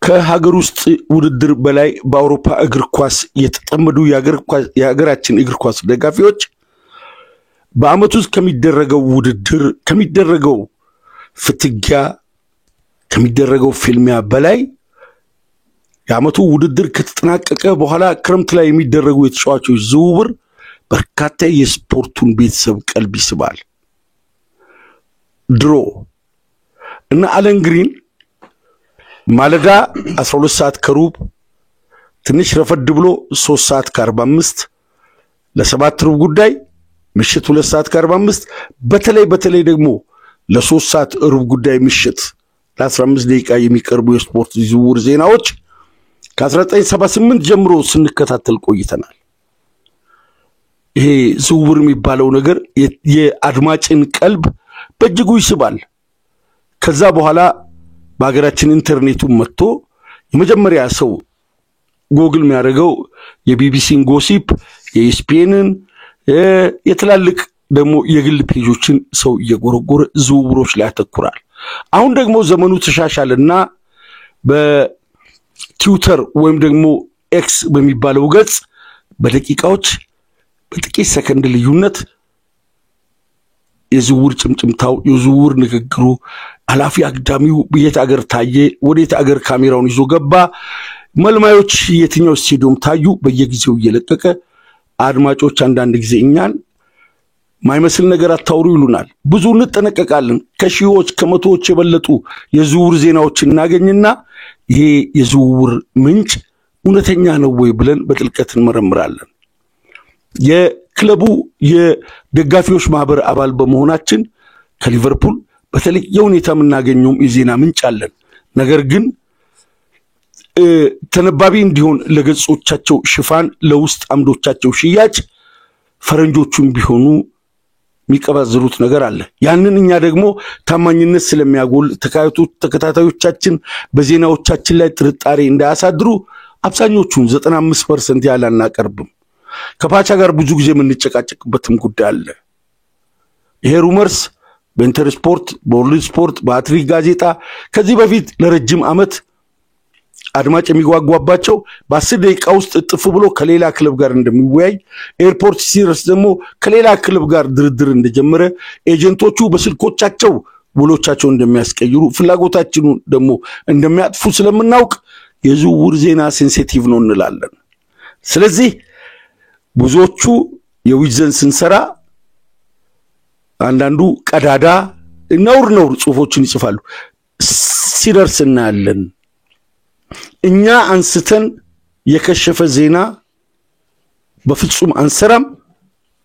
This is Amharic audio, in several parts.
ከሀገር ውስጥ ውድድር በላይ በአውሮፓ እግር ኳስ የተጠመዱ የሀገራችን እግር ኳስ ደጋፊዎች በአመቱ ውስጥ ከሚደረገው ውድድር ከሚደረገው ፍትጊያ ከሚደረገው ፊልሚያ በላይ የአመቱ ውድድር ከተጠናቀቀ በኋላ ክረምት ላይ የሚደረጉ የተጫዋቾች ዝውውር በርካታ የስፖርቱን ቤተሰብ ቀልብ ይስባል። ድሮ እና አለን ግሪን ማለዳ 12 ሰዓት ከሩብ ትንሽ ረፈድ ብሎ 3 ሰዓት ከ45 ለ7 ሩብ ጉዳይ ምሽት 2 ሰዓት ከ45 በተለይ ደግሞ ለ3 ሰዓት ሩብ ጉዳይ ምሽት ለ15 ደቂቃ የሚቀርቡ የስፖርት ዝውውር ዜናዎች ከ1978 ጀምሮ ስንከታተል ቆይተናል። ይሄ ዝውውር የሚባለው ነገር የአድማጭን ቀልብ በእጅጉ ይስባል። ከዛ በኋላ በአገራችን ኢንተርኔቱ መጥቶ የመጀመሪያ ሰው ጎግል የሚያደርገው የቢቢሲን ጎሲፕ የኢስፒኤንን የተላልቅ ደግሞ የግል ፔጆችን ሰው እየጎረጎረ ዝውውሮች ላይ ያተኩራል። አሁን ደግሞ ዘመኑ ተሻሻለና በትዊተር ወይም ደግሞ ኤክስ በሚባለው ገጽ በደቂቃዎች በጥቂት ሰከንድ ልዩነት የዝውውር ጭምጭምታው የዝውውር ንግግሩ አላፊ አግዳሚው በየት አገር ታየ ወዴት አገር ካሜራውን ይዞ ገባ መልማዮች የትኛው ስቴዲየም ታዩ በየጊዜው እየለቀቀ አድማጮች አንዳንድ ጊዜ እኛን ማይመስል ነገር አታውሩ ይሉናል። ብዙ እንጠነቀቃለን። ከሺዎች ከመቶዎች የበለጡ የዝውውር ዜናዎች እናገኝና ይሄ የዝውውር ምንጭ እውነተኛ ነው ወይ ብለን በጥልቀት እንመረምራለን። የክለቡ የደጋፊዎች ማህበር አባል በመሆናችን ከሊቨርፑል በተለየ ሁኔታ የምናገኘው የዜና ምንጭ አለን። ነገር ግን ተነባቢ እንዲሆን ለገጾቻቸው ሽፋን ለውስጥ አምዶቻቸው ሽያጭ ፈረንጆቹም ቢሆኑ የሚቀባዝሩት ነገር አለ። ያንን እኛ ደግሞ ታማኝነት ስለሚያጎል ተከታታዮቻችን በዜናዎቻችን ላይ ጥርጣሬ እንዳያሳድሩ አብዛኞቹን 95% ያህል አናቀርብም። ከፓቻ ጋር ብዙ ጊዜ የምንጨቃጨቅበትም ጉዳይ አለ። ይሄ ሩመርስ በኢንተር ስፖርት በወርልድ ስፖርት በአትሪክ ጋዜጣ ከዚህ በፊት ለረጅም አመት አድማጭ የሚጓጓባቸው በ10 ደቂቃ ውስጥ እጥፍ ብሎ ከሌላ ክለብ ጋር እንደሚወያይ ኤርፖርት ሲደርስ ደግሞ ከሌላ ክለብ ጋር ድርድር እንደጀመረ ኤጀንቶቹ በስልኮቻቸው ውሎቻቸው እንደሚያስቀይሩ ፍላጎታችንን ደግሞ እንደሚያጥፉ ስለምናውቅ የዝውውር ዜና ሴንሲቲቭ ነው እንላለን። ስለዚህ ብዙዎቹ የዊዝን ስንሰራ አንዳንዱ ቀዳዳ ነውር ጽሁፎችን ይጽፋሉ። ሲደርስ እናያለን። እኛ አንስተን የከሸፈ ዜና በፍጹም አንሰራም።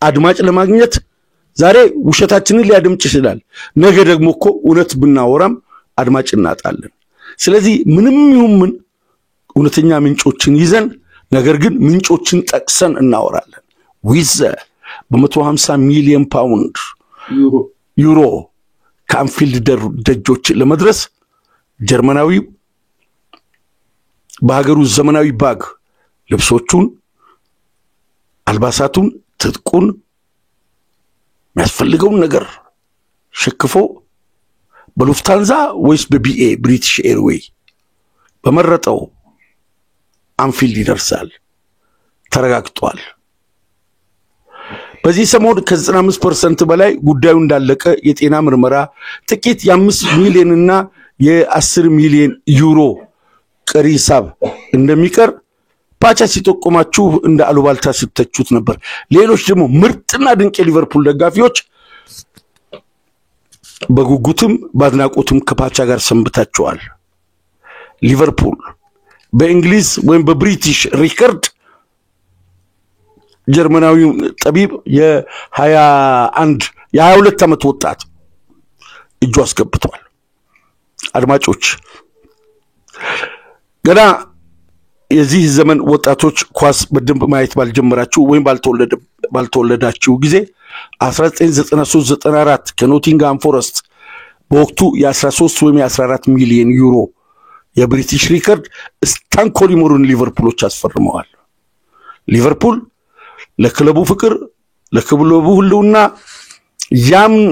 አድማጭ ለማግኘት ዛሬ ውሸታችንን ሊያደምጭ ይችላል። ነገ ደግሞ እኮ እውነት ብናወራም አድማጭ እናጣለን። ስለዚህ ምንም ይሁን ምን እውነተኛ ምንጮችን ይዘን ነገር ግን ምንጮችን ጠቅሰን እናወራለን። ዊዘ በ150 ሚሊዮን ፓውንድ ዩሮ ከአንፊልድ ደጆች ለመድረስ ጀርመናዊ በሀገሩ ዘመናዊ ባግ ልብሶቹን አልባሳቱን ትጥቁን የሚያስፈልገውን ነገር ሸክፎ በሉፍታንዛ ወይስ በቢኤ ብሪቲሽ ኤርዌይ በመረጠው አንፊልድ ይደርሳል። ተረጋግጧል። በዚህ ሰሞን ከ95% በላይ ጉዳዩ እንዳለቀ የጤና ምርመራ ጥቂት የ5 ሚሊዮን እና የ10 ሚሊዮን ዩሮ ቀሪ ሂሳብ እንደሚቀር ፓቻ ሲጠቆማችሁ እንደ አሉባልታ ስተቹት ነበር። ሌሎች ደግሞ ምርጥና ድንቅ ሊቨርፑል ደጋፊዎች በጉጉትም ባድናቆትም ከፓቻ ጋር ሰንብታቸዋል። ሊቨርፑል በእንግሊዝ ወይም በብሪቲሽ ሪከርድ ጀርመናዊው ጠቢብ የ22 አመት ወጣት እጁ አስገብቷል። አድማጮች ገና የዚህ ዘመን ወጣቶች ኳስ በደንብ ማየት ባልጀመራችሁ ወይም ባልተወለዳችሁ ጊዜ 1993-94 ከኖቲንግሃም ፎረስት በወቅቱ የ13 ወይም የ14 ሚሊዮን ዩሮ የብሪቲሽ ሪከርድ ስታን ኮሊሞርን ሊቨርፑሎች አስፈርመዋል። ሊቨርፑል ለክለቡ ፍቅር ለክለቡ ሁሉና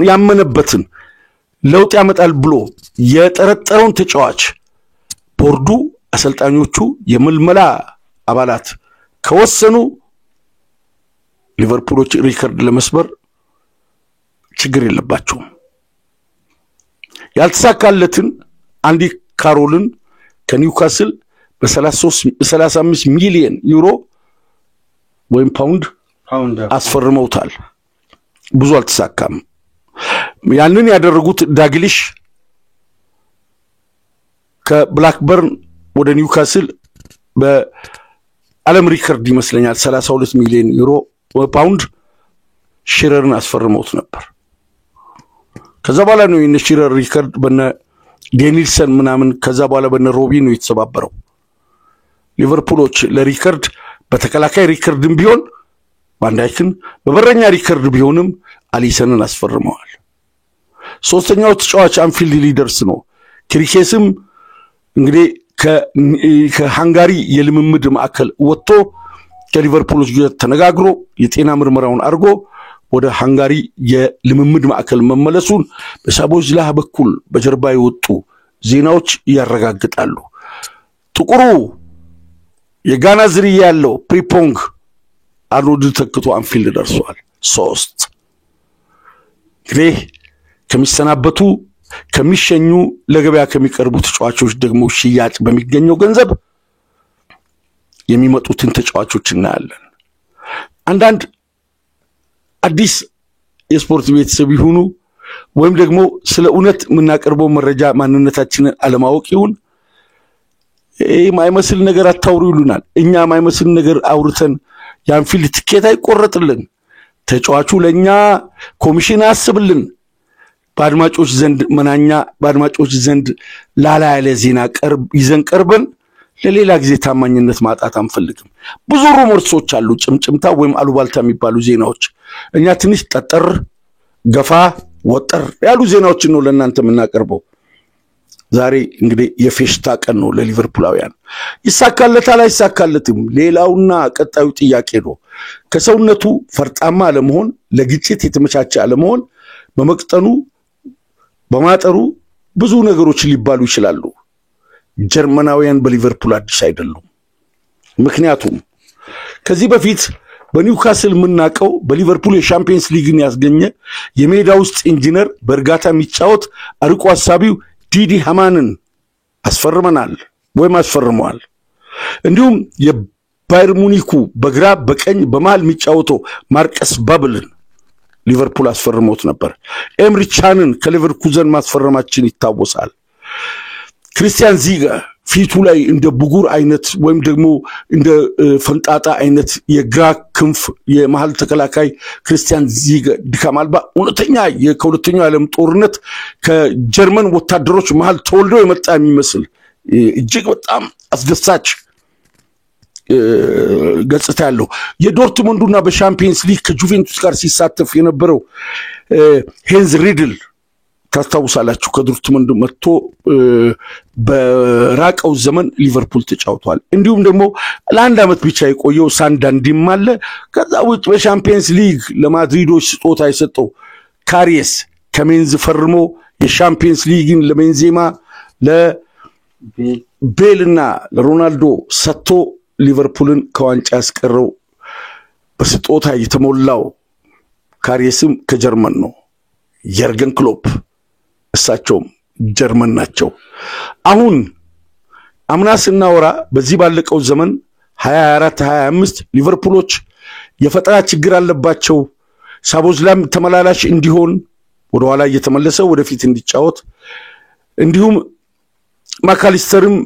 ያመነበትን ለውጥ ያመጣል ብሎ የጠረጠረውን ተጫዋች ቦርዱ አሰልጣኞቹ የምልመላ አባላት ከወሰኑ ሊቨርፑሎች ሪከርድ ለመስበር ችግር የለባቸውም። ያልተሳካለትን አንዲ ካሮልን ከኒውካስል በ35 ሚሊዮን ዩሮ ወይም ፓውንድ አስፈርመውታል። ብዙ አልተሳካም። ያንን ያደረጉት ዳግሊሽ ከብላክበርን ወደ ኒውካስል በዓለም ሪከርድ ይመስለኛል 32 ሚሊዮን ዩሮ ፓውንድ ሽረርን አስፈርመውት ነበር። ከዛ በኋላ ነው የሽረር ሪከርድ በነ ዴኒልሰን ምናምን ከዛ በኋላ በነ ሮቢ ነው የተሰባበረው። ሊቨርፑሎች ለሪከርድ በተከላካይ ሪከርድም ቢሆን ባንዳይክን በበረኛ ሪከርድ ቢሆንም አሊሰንን አስፈርመዋል። ሶስተኛው ተጫዋች አንፊልድ ሊደርስ ነው። ክሪኬስም እንግዲህ ከሃንጋሪ የልምምድ ማዕከል ወጥቶ ከሊቨርፑሎች ጋር ተነጋግሮ የጤና ምርመራውን አድርጎ ወደ ሃንጋሪ የልምምድ ማዕከል መመለሱን በሳቦዝላህ በኩል በጀርባ የወጡ ዜናዎች ያረጋግጣሉ። ጥቁሩ የጋና ዝርያ ያለው ፕሪፖንግ አርኖልድ ተክቶ አንፊልድ ደርሷል። 3 እንግዲህ ከሚሰናበቱ ከሚሸኙ ለገበያ ከሚቀርቡ ተጫዋቾች ደግሞ ሽያጭ በሚገኘው ገንዘብ የሚመጡትን ተጫዋቾች እናያለን። አንዳንድ አዲስ የስፖርት ቤተሰብ ይሁኑ ወይም ደግሞ ስለ እውነት የምናቀርበው መረጃ ማንነታችንን አለማወቅ ይሁን ማይመስል ነገር አታውሩ ይሉናል። እኛ ማይመስል ነገር አውርተን የአንፊልድ ትኬት አይቆረጥልን፣ ተጫዋቹ ለኛ ኮሚሽን አስብልን፣ በአድማጮች ዘንድ መናኛ በአድማጮች ዘንድ ላላ ያለ ዜና ይዘን ቀርበን ለሌላ ጊዜ ታማኝነት ማጣት አንፈልግም። ብዙ ሩመርሶች አሉ፣ ጭምጭምታ ወይም አሉባልታ የሚባሉ ዜናዎች። እኛ ትንሽ ጠጠር ገፋ ወጠር ያሉ ዜናዎችን ነው ለእናንተ የምናቀርበው። ዛሬ እንግዲህ የፌሽታ ቀን ነው ለሊቨርፑላውያን። ይሳካለታል አይሳካለትም ሌላውና ቀጣዩ ጥያቄ ነው። ከሰውነቱ ፈርጣማ አለመሆን፣ ለግጭት የተመቻቸ አለመሆን፣ በመቅጠኑ በማጠሩ ብዙ ነገሮች ሊባሉ ይችላሉ። ጀርመናውያን በሊቨርፑል አዲስ አይደሉም። ምክንያቱም ከዚህ በፊት በኒውካስል ምናቀው በሊቨርፑል የሻምፒየንስ ሊግን ያስገኘ የሜዳ ውስጥ ኢንጂነር በእርጋታ የሚጫወት አርቆ ሐሳቢው ዲዲ ሃማንን አስፈርመናል ወይም አስፈርመዋል። እንዲሁም የባየር ሙኒኩ በግራ በቀኝ በመሃል የሚጫወተው ማርከስ ባብልን ሊቨርፑል አስፈርመውት ነበር። ኤምሪ ቻንን ከሊቨርኩዘን ማስፈረማችን ይታወሳል። ክሪስቲያን ዚጋ ፊቱ ላይ እንደ ብጉር አይነት ወይም ደግሞ እንደ ፈንጣጣ አይነት የግራ ክንፍ የመሃል ተከላካይ ክሪስቲያን ዚጋ ድካም አልባ እውነተኛ ከሁለተኛው ዓለም ጦርነት ከጀርመን ወታደሮች መሃል ተወልዶ የመጣ የሚመስል እጅግ በጣም አስደሳች ገጽታ ያለው የዶርትሙንዱና በሻምፒየንስ ሊግ ከጁቬንቱስ ጋር ሲሳተፍ የነበረው ሄንዝ ሪድል ታስታውሳላችሁ። ከዶርትሙንድ መጥቶ በራቀው ዘመን ሊቨርፑል ተጫውቷል። እንዲሁም ደግሞ ለአንድ አመት ብቻ የቆየው ሳንዳንዲም አለ። ከዛ ውጭ በሻምፒየንስ ሊግ ለማድሪዶች ስጦታ የሰጠው ካሪየስ ከሜንዝ ፈርሞ የሻምፒየንስ ሊግን ለሜንዜማ ለቤልና ለሮናልዶ ሰጥቶ ሊቨርፑልን ከዋንጫ ያስቀረው በስጦታ የተሞላው ካሪየስም ከጀርመን ነው። የርገን ክሎፕ እሳቸውም ጀርመን ናቸው። አሁን አምናስና ወራ በዚህ ባለቀው ዘመን 24 25 ሊቨርፑሎች የፈጠራ ችግር አለባቸው። ሳቦዝላም ተመላላሽ እንዲሆን ወደ ኋላ እየተመለሰ ወደፊት እንዲጫወት እንዲሁም ማካሊስተርም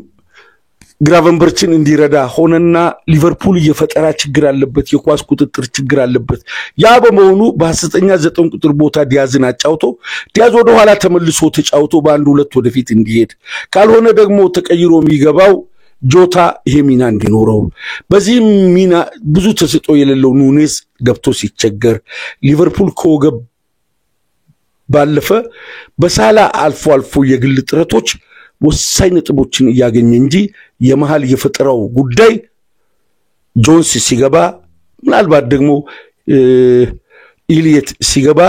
ግራቨንበርችን እንዲረዳ ሆነና ሊቨርፑል የፈጠራ ችግር አለበት፣ የኳስ ቁጥጥር ችግር አለበት። ያ በመሆኑ በሐሰተኛ 9 ቁጥር ቦታ ዲያዝን አጫውቶ ዲያዝ ወደ ኋላ ተመልሶ ተጫውቶ በአንድ ሁለት ወደፊት እንዲሄድ ካልሆነ ደግሞ ተቀይሮ የሚገባው ጆታ ይሄ ሚና እንዲኖረው በዚህ ሚና ብዙ ተሰጥቶ የሌለው ኑኔዝ ገብቶ ሲቸገር ሊቨርፑል ከወገብ ባለፈ በሳላ አልፎ አልፎ የግል ጥረቶች ወሳኝ ነጥቦችን ያገኘ እንጂ የመሃል የፈጠራው ጉዳይ ጆንስ ሲገባ ምናልባት ደግሞ ኢሊየት ሲገባ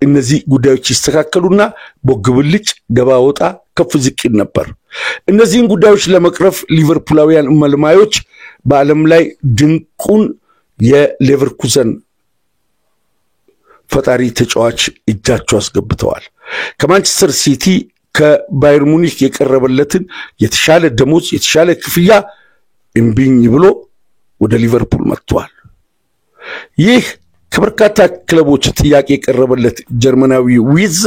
እነዚህ ጉዳዮች ይስተካከሉና በግብልጭ ገባ ወጣ ከፍ ዝቅ ነበር። እነዚህን ጉዳዮች ለመቅረፍ ሊቨርፑላውያን መልማዮች በዓለም ላይ ድንቁን የሌቨርኩዘን ፈጣሪ ተጫዋች እጃቸው አስገብተዋል። ከማንቸስተር ሲቲ ከባየር ሙኒክ የቀረበለትን የተሻለ ደሞዝ የተሻለ ክፍያ እምቢኝ ብሎ ወደ ሊቨርፑል መጥቷል። ይህ ከበርካታ ክለቦች ጥያቄ የቀረበለት ጀርመናዊ ዊዝ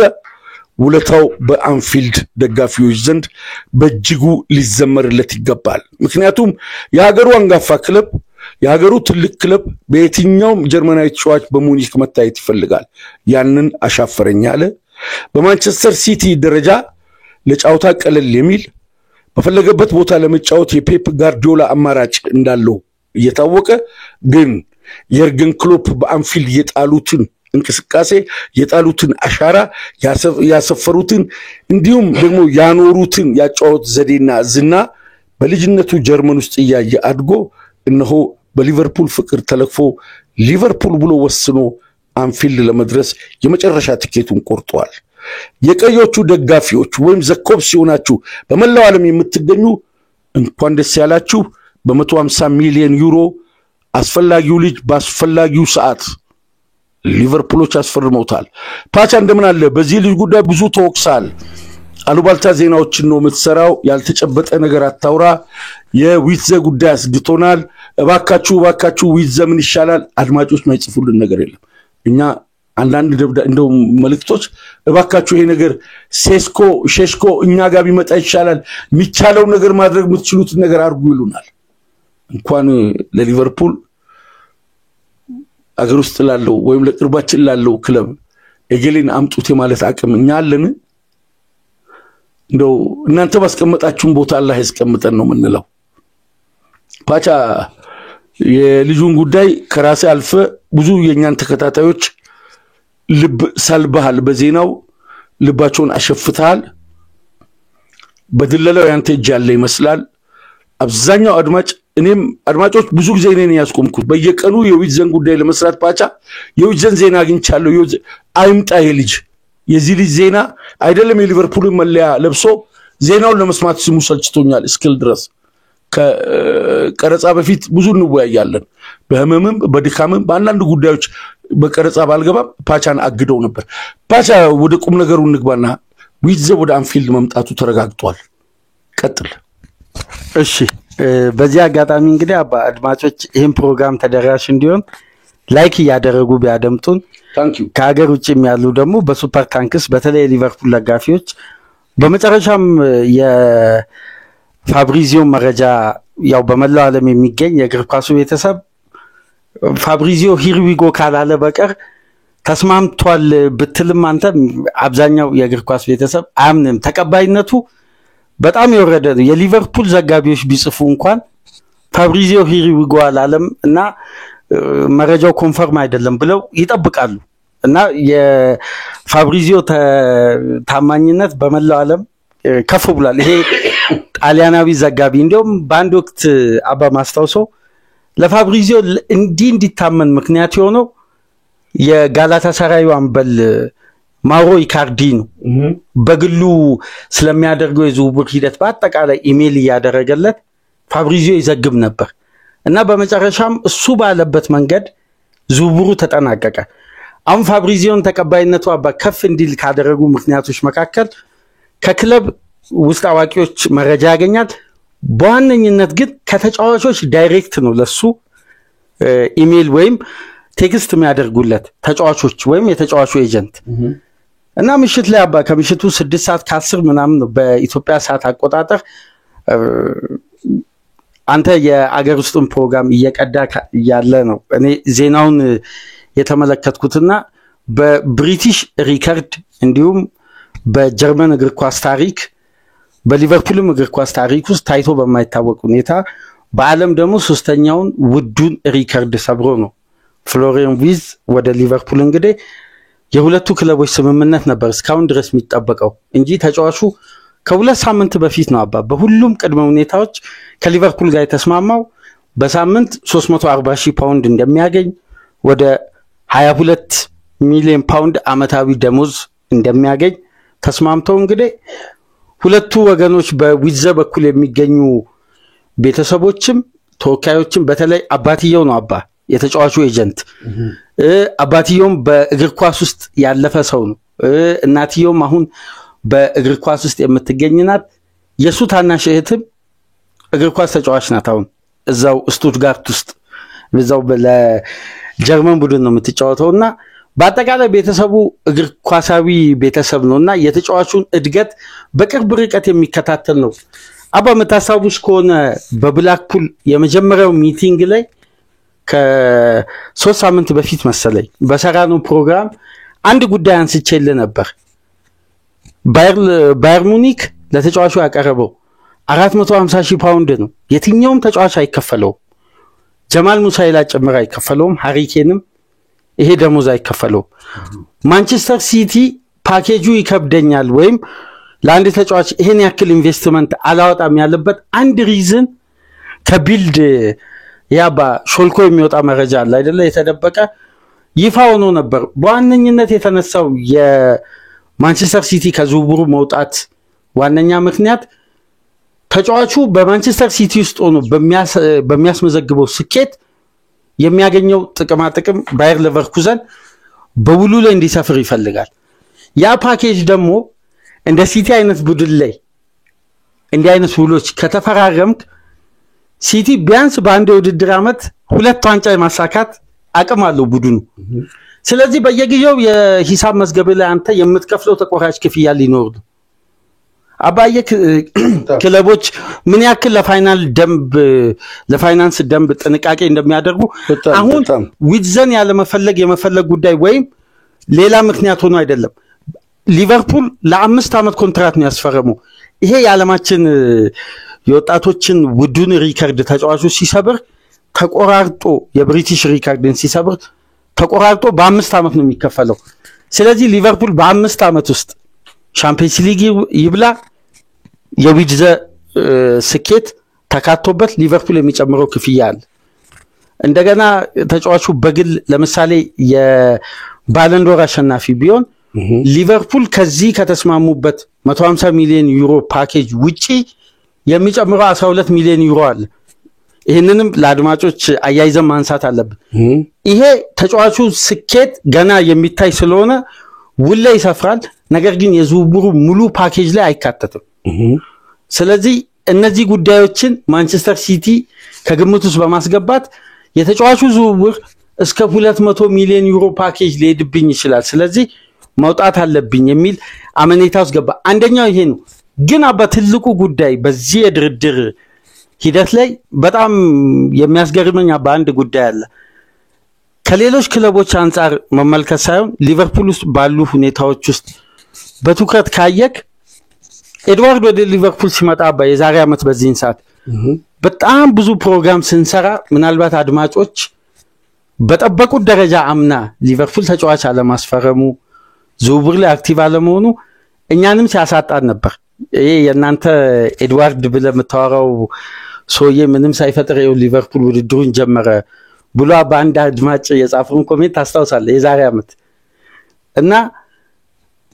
ውለታው በአንፊልድ ደጋፊዎች ዘንድ በእጅጉ ሊዘመርለት ይገባል። ምክንያቱም የሀገሩ አንጋፋ ክለብ የሀገሩ ትልቅ ክለብ በየትኛውም ጀርመናዊ ተጫዋች በሙኒክ መታየት ይፈልጋል። ያንን አሻፈረኝ አለ። በማንቸስተር ሲቲ ደረጃ ለጫውታ ቀለል የሚል በፈለገበት ቦታ ለመጫወት የፔፕ ጋርዲዮላ አማራጭ እንዳለው እየታወቀ ግን የርገን ክሎፕ በአንፊልድ የጣሉትን እንቅስቃሴ የጣሉትን አሻራ ያሰፈሩትን እንዲሁም ደግሞ ያኖሩትን ያጫወት ዘዴና ዝና በልጅነቱ ጀርመን ውስጥ ያየ አድጎ እነሆ በሊቨርፑል ፍቅር ተለክፎ ሊቨርፑል ብሎ ወስኖ አንፊልድ ለመድረስ የመጨረሻ ትኬቱን ቆርጧል። የቀዮቹ ደጋፊዎች ወይም ዘኮብስ ሲሆናችሁ በመላው ዓለም የምትገኙ እንኳን ደስ ያላችሁ። በ150 ሚሊዮን ዩሮ አስፈላጊው ልጅ በአስፈላጊው ሰዓት ሊቨርፑሎች አስፈርመውታል። ፓቻ እንደምን አለ? በዚህ ልጅ ጉዳይ ብዙ ተወቅሳል። አሉባልታ ዜናዎችን ነው የምትሰራው። ያልተጨበጠ ነገር አታውራ። የዊትዘ ጉዳይ አስግቶናል። እባካችሁ ዊትዘ ምን ይሻላል? አድማጮች ማይጽፉልን ነገር የለም። እኛ አንዳንድ እንደው መልእክቶች እባካችሁ ይሄ ነገር ሼሽኮ እኛ ጋር ቢመጣ ይሻላል፣ የሚቻለው ነገር ማድረግ የምትችሉት ነገር አድርጉ ይሉናል። እንኳን ለሊቨርፑል አገር ውስጥ ላለው ወይም ለቅርባችን ላለው ክለብ እገሌን አምጡት ማለት አቅም እኛ አለን? እንደው እናንተ ባስቀመጣችሁን ቦታ አላህ ያስቀምጠን ነው የምንለው። ፓቻ የልጁን ጉዳይ ከራሴ አልፈ ብዙ የኛን ተከታታዮች ልብ ሳልባሃል በዜናው ልባቸውን አሸፍታል። በድለላው ያንተ እጅ ያለ ይመስላል። አብዛኛው አድማጮች ብዙ ጊዜ እኔን ያስቆምኩት በየቀኑ የዊትዘን ጉዳይ ለመስራት ፓቻ የዊትዘን ዜና አግኝቻለሁ። አይምጣ ይሄ ልጅ የዚህ ልጅ ዜና አይደለም የሊቨርፑል መለያ ለብሶ ዜናውን ለመስማት ስሙ ሰልችቶኛል እስክል ድረስ ከቀረጻ በፊት ብዙ እንወያያለን። በህመምም በድካምም በአንዳንድ ጉዳዮች በቀረጻ ባልገባም ፓቻን አግደው ነበር። ፓቻ ወደ ቁም ነገሩ እንግባና ዊትዘ ወደ አንፊልድ መምጣቱ ተረጋግጧል። ቀጥል። እሺ፣ በዚህ አጋጣሚ እንግዲህ አድማጮች ይሄን ፕሮግራም ተደራሽ እንዲሆን ላይክ ያደረጉ ቢያደምጡን ከሀገር ውጭም ያሉ ደግሞ በሱፐር ታንክስ በተለይ ሊቨርፑል ደጋፊዎች በመጨረሻም የፋብሪዚዮ መረጃ ያው በመላው ዓለም የሚገኝ የእግር ኳሱ ቤተሰብ ፋብሪዚዮ ሂርዊጎ ካላለ በቀር ተስማምቷል ብትልም አንተ አብዛኛው የእግር ኳስ ቤተሰብ አያምንም። ተቀባይነቱ በጣም የወረደ ነው። የሊቨርፑል ዘጋቢዎች ቢጽፉ እንኳን ፋብሪዚዮ ሂርዊጎ አላለም እና መረጃው ኮንፈርም አይደለም ብለው ይጠብቃሉ እና የፋብሪዚዮ ታማኝነት በመላው ዓለም ከፍ ብሏል። ይሄ ጣሊያናዊ ዘጋቢ እንደውም በአንድ ወቅት ማስታውሶ ለፋብሪዚዮ እንዲታመን ምክንያት የሆነው የጋላታሳራዩ አምበል ማውሮ ኢካርዲ ነው። በግሉ ስለሚያደርገው የዝውውር ሂደት በአጠቃላይ ኢሜል ያደረገለት ፋብሪዚዮ ይዘግብ ነበር እና በመጨረሻም እሱ ባለበት መንገድ ዝውውሩ ተጠናቀቀ። አሁን ፋብሪዚዮን ተቀባይነቱ ከፍ እንዲል ካደረጉ ምክንያቶች መካከል ከክለብ ውስጥ አዋቂዎች መረጃ ያገኛል። በዋነኝነት ግን ከተጫዋቾች ዳይሬክት ነው ለሱ ኢሜል ወይም ቴክስት የሚያደርጉለት ተጫዋቾች ወይም የተጫዋቹ ኤጀንት እና ምሽት ላይ ከምሽቱ 6:10 ምናምን ነው በኢትዮጵያ ሰዓት አቆጣጠር አንተ የአገር ውስጥን ፕሮግራም እየቀዳ ያለ ነው እኔ ዜናውን የተመለከትኩትና በብሪቲሽ ሪከርድ እንዲሁም በጀርመን እግር ኳስ ታሪክ በሊቨርፑልም እግር ኳስ ታሪክ ውስጥ ታይቶ በማይታወቅ ሁኔታ በዓለም ደግሞ ሶስተኛውን ውዱን ሪከርድ ሰብሮ ነው ፍሎሪያን ቪዝ ወደ ሊቨርፑል እንግዲህ የሁለቱ ክለቦች ስምምነት ነበር እስካሁን ድረስ የሚጠበቀው እንጂ ተጫዋቹ ከሁለት ሳምንት በፊት ነው በሁሉም ቅድመ ሁኔታዎች ከሊቨርፑል ጋር የተስማማው በሳምንት 340,000 ፓውንድ እንደሚያገኝ ወደ 22 ሚሊዮን ፓውንድ አመታዊ ደሞዝ እንደሚያገኝ ተስማምተው እንግዲህ ሁለቱ ወገኖች በዊዘ በኩል የሚገኙ ቤተሰቦችም ተወካዮችም በተለይ አባትየው ነው አባ የተጫዋቹ ኤጀንት አባትየውም በእግር ኳስ ውስጥ ያለፈ ሰው ነው እናትየውም አሁን በእግር ኳስ ውስጥ የምትገኝናት የሱ ታናሽ እህትም እግር ኳስ ተጫዋች ናት አሁን እዛው ስቱትጋርት ውስጥ በዛው ለጀርመን ቡድን ነው የምትጫወተውና በአጠቃላይ ቤተሰቡ እግር ኳሳዊ ቤተሰብ ነውና የተጫዋቹን እድገት በቅርብ ርቀት የሚከታተል ነው አባ መታሳቡስ ከሆነ በብላክፑል የመጀመሪያው ሚቲንግ ላይ ከ3 ሳምንት በፊት መሰለኝ በሰራነው ፕሮግራም አንድ ጉዳይ አንስቼልህ ነበር ባየር ሙኒክ ለተጫዋቹ ያቀረበው 450,000 ፓውንድ ነው የትኛውም ተጫዋች አይከፈለው ጀማል ሙሳይላ ጨምራ አይከፈለውም ሃሪኬንም ይሄ ደሞዝ አይከፈለው ማንቸስተር ሲቲ ፓኬጁ ይከብደኛል ወይም ለአንድ ተጫዋች ይሄን ያክል ኢንቨስትመንት አላወጣም ያለበት አንድ ሪዝን ከቢልድ ያባ ሾልኮ የሚወጣ መረጃ አለ አይደለ የተደበቀ ይፋ ሆኖ ነበር በዋነኝነት የተነሳው የማንቸስተር ሲቲ ከዝውውሩ መውጣት ዋነኛ ምክንያት ተጫዋቹ በማንቸስተር ሲቲ ውስጥ ሆኖ በሚያስመዘግበው ስኬት የሚያገኘው ጥቅም ባየር ሌቨርኩዘን በውሉ ላይ እንዲሰፍር ይፈልጋል ያ ፓኬጅ ደግሞ እንደ ሲቲ አይነት ቡድን ላይ እንዲህ አይነት ውሎች ከተፈራረምክ ሲቲ ቢያንስ በአንድ ውድድር አመት 2 ዋንጫ ማሳካት አቅም አለው ቡድኑ ስለዚህ በየጊዜው የሂሳብ መዝገብ ላይ አንተ የምትከፍለው ተቆራጭ ክፍያ ሊኖር ነው አባየ ክለቦች ምን ያክል ለፋይናንስ ደንብ ጥንቃቄ እንደሚያደርጉ አሁን ዊዝን ያለ የመፈለግ ጉዳይ ወይም ሌላ ምክንያት ሆኖ አይደለም ሊቨርፑል ለ5 አመት ኮንትራት ነው ያስፈረመው ይሄ የዓለማችን የወጣቶችን ውዱን ሪከርድ ተጫዋቹ ሲሰብር ተቆራርጦ የብሪቲሽ ሪከርድን ሲሰብር ተቆራርጦ በ5 አመት ነው የሚከፈለው ስለዚህ ሊቨርፑል በ5 አመት ውስጥ ሻምፒየንስ ሊግ ይብላ የዊድዘ ስኬት ተካቶበት ሊቨርፑል የሚጨምረው ክፍያ አለ እንደገና ተጫዋቹ በግል ለምሳሌ የባለንዶር አሸናፊ ቢሆን ሊቨርፑል ከዚህ ከተስማሙበት 150 ሚሊዮን ዩሮ ፓኬጅ ውጪ የሚጨምረው 12 ሚሊዮን ዩሮ አለ ይሄንንም ለአድማጮች አያይዘን ማንሳት አለብን ይሄ ተጫዋቹ ስኬት ገና የሚታይ ስለሆነ ውለ ይሰፍራል ነገር ግን የዝውውሩ ሙሉ ፓኬጅ ላይ አይካተትም ስለዚህ እነዚህ ጉዳዮችን ማንቸስተር ሲቲ ከግምት ውስጥ በማስገባት የተጫዋቹ ዝውውር እስከ 200 ሚሊዮን ዩሮ ፓኬጅ ሊሄድብኝ ይችላል ስለዚህ መውጣት አለብኝ የሚል አመኔታ ውስጥ ገባ አንደኛው ይሄ ነው ግን አባ ትልቁ ጉዳይ በዚህ የድርድር ሂደት ላይ በጣም የሚያስገርመኝ አባ አንድ ጉዳይ አለ ከሌሎች ክለቦች አንፃር መመልከት ሳይሆን ሊቨርፑል ውስጥ ባሉ ሁኔታዎች ውስጥ በትኩረት ካየክ ኤድዋርድ ወደ ሊቨርፑል ሲመጣ በየዛሬ አመት በዚህን ሰዓት በጣም ብዙ ፕሮግራም ስንሰራ ምናልባት አድማጮች በጠበቁት ደረጃ አምና ሊቨርፑል ተጫዋች አለማስፈረሙ ዝውውር ላይ አክቲቭ አለመሆኑ እኛንም ሲያሳጣን ነበር ይሄ የናንተ ኤድዋርድ ብለ መታወራው ሶዬ ምንም ሳይፈጥር ይው ሊቨርፑል ውድድሩን ጀመረ ብሎ በአንድ አድማጭ የጻፈውን ኮሜንት አስተውሳለሁ የዛሬ አመት እና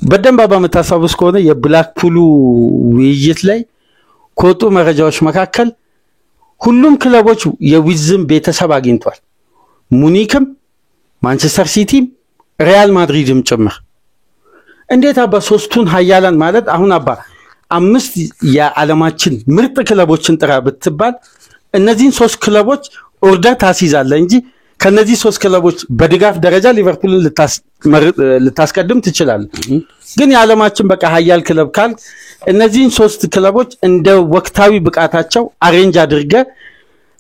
በደንብ በመታሰቡስ ከሆነ የብላክፑሉ ውይይት ላይ ኮጡ መረጃዎች መካከል ሁሉም ክለቦች የዊዝም ቤተሰብ አግኝቷል ሙኒክም ማንቸስተር ሲቲም ሪያል ማድሪድም ጭምር እንዴት ሶስቱን ሀያላን ማለት አሁን 5 የዓለማችን ምርጥ ክለቦችን ጥራ ብትባል እነዚህን 3 ክለቦች ኦርደር ታስይዛለ እንጂ ከነዚህ 3 ክለቦች በድጋፍ ደረጃ ሊቨርፑልን ልታስቀድም ትችላል ግን የዓለማችን በቃ ሀያል ክለብ ካል እነዚህን 3 ክለቦች እንደ ወቅታዊ ብቃታቸው አሬንጅ አድርገ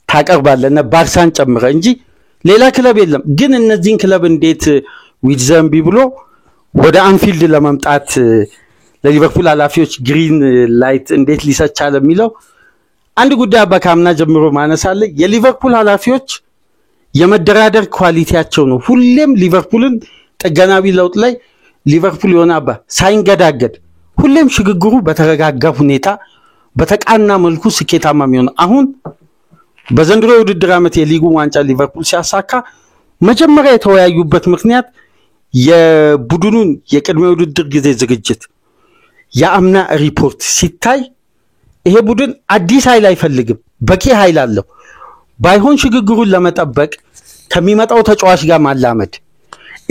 ታቀርባለና ባርሳን ጨምረ እንጂ ሌላ ክለብ የለም ግን እነዚህን ክለብ እንዴት ዊዝምቢ ብሎ ወደ አንፊልድ ለማምጣት ለሊቨርፑል አላፊዎች ግሪን ላይት እንዴት ሊሰቻለ የሚለው አንድ ጉዳይ በካምና ጀምሮ ማነሳለ የሊቨርፑል አላፊዎች የመደራደር ኳሊቲያቸው ነው ሁሌም ሊቨርፑልን ጥገናዊ ለውጥ ላይ ሊቨርፑል የሆነ ሳይንገዳገድ ሁሌም ሽግግሩ በተረጋጋ ሁኔታ በተቃና መልኩ ስኬታማ የሚሆን አሁን በዘንድሮ ውድድር አመት የሊጉ ዋንጫ ሊቨርፑል ሲያሳካ መጀመሪያ የተወያዩበት ምክንያት የቡድኑን የቅድመ ውድድር ጊዜ ዝግጅት የአምና ሪፖርት ሲታይ ይሄ ቡድን አዲስ ኃይል አይፈልግም፣ በቂ ኃይል አለው። ባይሆን ሽግግሩን ለመጠበቅ ከሚመጣው ተጫዋች ጋር ማላመድ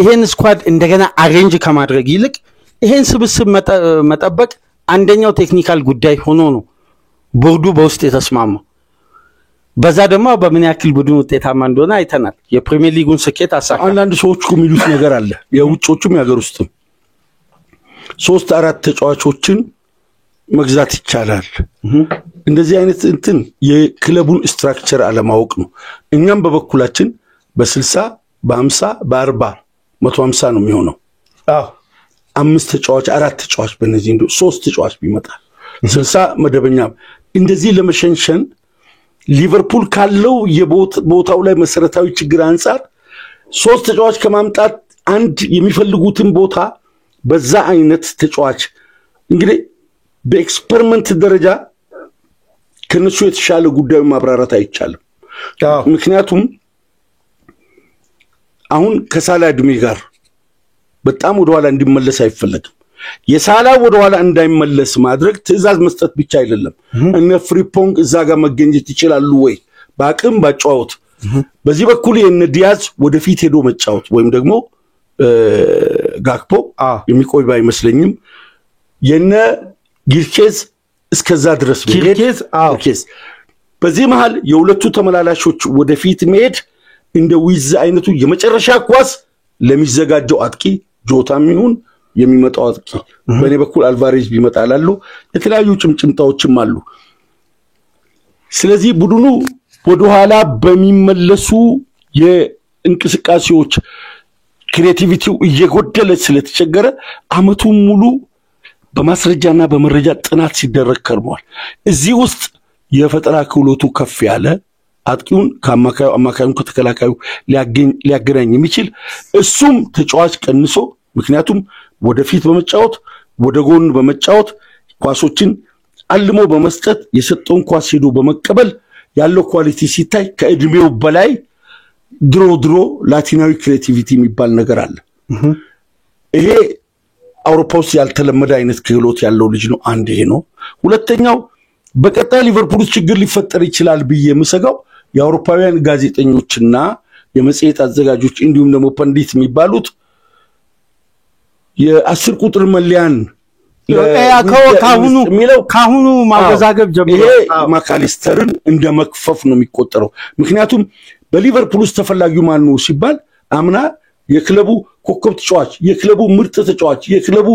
ይሄን ስኳድ እንደገና አሬንጅ ከማድረግ ይልቅ ይሄን ስብስብ መጠበቅ አንደኛው ቴክኒካል ጉዳይ ሆኖ ነው ቦርዱ በውስጥ የተስማማው። በዛ ደግሞ በምን ያክል ቡድኑ ውጤታማ እንደሆነ አይተናል። የፕሪሚየር ሊጉን ስኬት አሳካ። አንዳንድ ሰዎች የሚሉት ነገር አለ፣ የውጮቹም ያገር ውስጥም 3-4 ተጫዋቾችን መግዛት ይቻላል። እንደዚህ አይነት እንትን የክለቡን ስትራክቸር አለማወቅ ነው። እኛም በበኩላችን በ60 በ50 በ40 150 ነው የሚሆነው። 5 ተጫዋች 4 ተጫዋች በእነዚህ 3 ተጫዋች ቢመጣ 60 መደበኛ እንደዚህ ለመሸንሸን ሊቨርፑል ካለው የቦታው ላይ መሰረታዊ ችግር አንፃር 3 ተጫዋች ከማምጣት አንድ የሚፈልጉትን ቦታ በዛ አይነት ተጫዋች እንግዲህ በኤክስፐሪመንት ደረጃ ከነሱ የተሻለ ጉዳዩ ማብራራት አይቻልም። ምክንያቱም አሁን ከሳላ እድሜ ጋር በጣም ወደ ኋላ እንዲመለስ አይፈልግም። የሳላ ወደ ኋላ እንዳይመለስ ማድረግ ትዕዛዝ መስጠት ብቻ አይደለም። እነ ፍሪፖንግ እዛ ጋር መገኘት ይችላሉ ወይ በአቅም ባጫወት። በዚህ በኩል የነ ዲያዝ ወደፊት ሄዶ መጫወት ወይም ደግሞ ጋክፖ የሚቆይ ባይመስለኝም የነ ጊርኬዝ እስከዛ ድረስ ጊርኬዝ በዚህ መሃል የሁለቱ ተመላላሾች ወደፊት መሄድ እንደ ዊዝ አይነቱ የመጨረሻ ኳስ ለሚዘጋጀው አጥቂ ጆታም ይሁን የሚመጣው አጥቂ በኔ በኩል አልቫሬዝ ቢመጣላሉ የተለያዩ ጭምጭምታዎችም አሉ። ስለዚህ ቡድኑ ወደ ኋላ በሚመለሱ የእንቅስቃሴዎች ክሬቲቪቲው እየጎደለ ስለተቸገረ አመቱን ሙሉ በማስረጃና በመረጃ ጥናት ሲደረግ ከርሟል። እዚህ ውስጥ የፈጠራ ክህሎቱ ከፍ ያለ አጥቂውን ከአማካዩን ከተከላካዩ ሊያገናኝ የሚችል እሱም ተጫዋች ቀንሶ ምክንያቱም ወደፊት በመጫወት ወደ ጎን በመጫወት ኳሶችን አልሞ በመስጠት የሰጠውን ኳስ ሄዶ በመቀበል ያለው ኳሊቲ ሲታይ ከእድሜው በላይ ድሮ ላቲናዊ ክሬቲቪቲ የሚባል ነገር አለ። ይሄ አውሮፓ ውስጥ ያልተለመደ አይነት ክህሎት ያለው ልጅ ነው። አንድ ይሄ ነው። ሁለተኛው በቀጣይ ሊቨርፑል ችግር ሊፈጠር ይችላል ብዬ የምሰጋው የአውሮፓውያን ጋዜጠኞችና የመጽሔት አዘጋጆች እንዲሁም ደግሞ ፐንዲት የሚባሉት የ10 ቁጥር መለያን ካሁኑ ማወዛገብ ጀምሮ ይሄ ማካሊስተርን እንደ መክፈፍ ነው የሚቆጠረው። ምክንያቱም በሊቨርፑል ውስጥ ተፈላጊው ማን ነው ሲባል አምና የክለቡ ኮከብ ተጫዋች የክለቡ ምርጥ ተጫዋች የክለቡ